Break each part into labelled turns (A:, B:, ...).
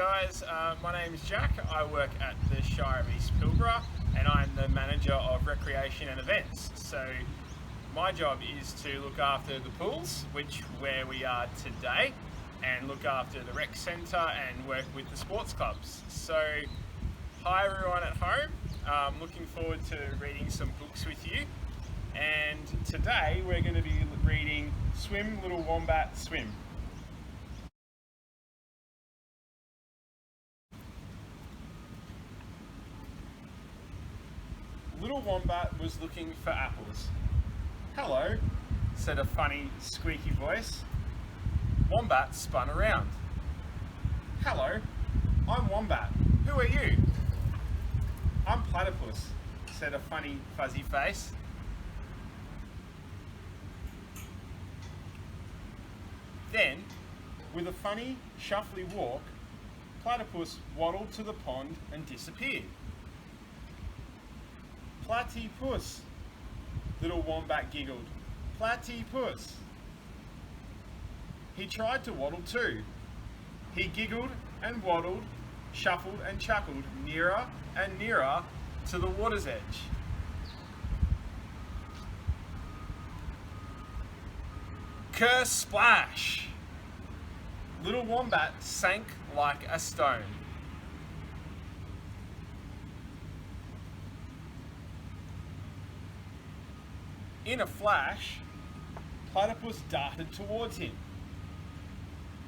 A: guys, my name is Jack. I work at the Shire of East Pilbara and I'm the manager of recreation and events. So my job is to look after the pools, where we are today, and look after the rec centre and work with the sports clubs. So hi everyone at home, I'm looking forward to reading some books with you, and today we're going to be reading Swim Little Wombat Swim. Little Wombat was looking for apples. "Hello," said a funny, squeaky voice. Wombat spun around. "Hello, I'm Wombat. Who are you?" "I'm Platypus," said a funny, fuzzy face. Then, with a funny, shuffly walk, Platypus waddled to the pond and disappeared. "Platypus," Little Wombat giggled. "Platypus." He tried to waddle too. He giggled and waddled, shuffled and chuckled nearer and nearer to the water's edge. Ker-splash! Little Wombat sank like a stone. In a flash, Platypus darted towards him.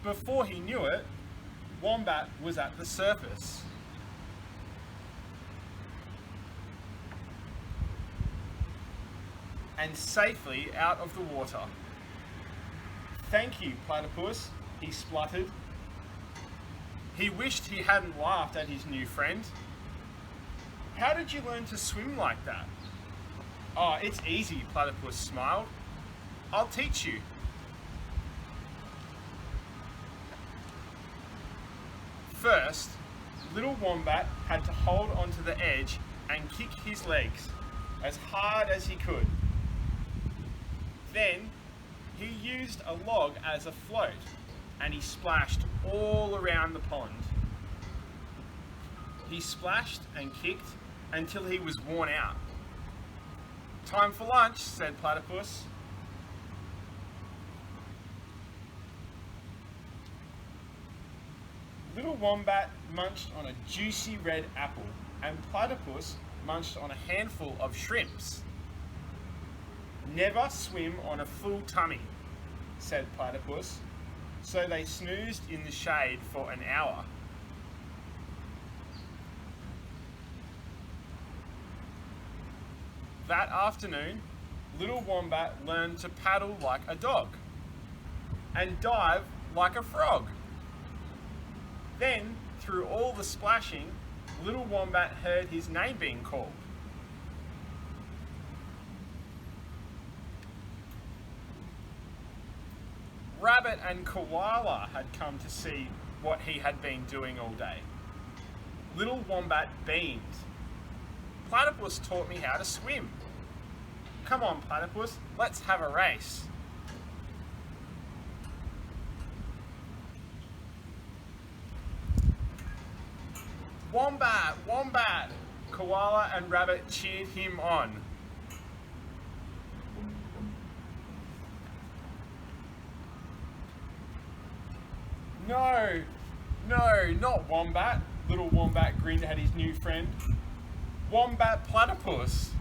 A: Before he knew it, Wombat was at the surface. And safely out of the water. "Thank you, Platypus," he spluttered. He wished he hadn't laughed at his new friend. "How did you learn to swim like that?" "Oh, it's easy," Platypus smiled. "I'll teach you." First, Little Wombat had to hold onto the edge and kick his legs as hard as he could. Then, he used a log as a float and he splashed all around the pond. He splashed and kicked until he was worn out. "Time for lunch," said Platypus. Little Wombat munched on a juicy red apple, and Platypus munched on a handful of shrimps. "Never swim on a full tummy," said Platypus, so they snoozed in the shade for an hour. That afternoon, Little Wombat learned to paddle like a dog and dive like a frog. Then, through all the splashing, Little Wombat heard his name being called. Rabbit and Koala had come to see what he had been doing all day. Little Wombat beamed. "Platypus taught me how to swim. Come on, Platypus, let's have a race." "Wombat, Wombat!" Koala and Rabbit cheered him on. "No, no, not Wombat," Little Wombat grinned at his new friend. "Wombat Platypus."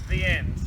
A: The end.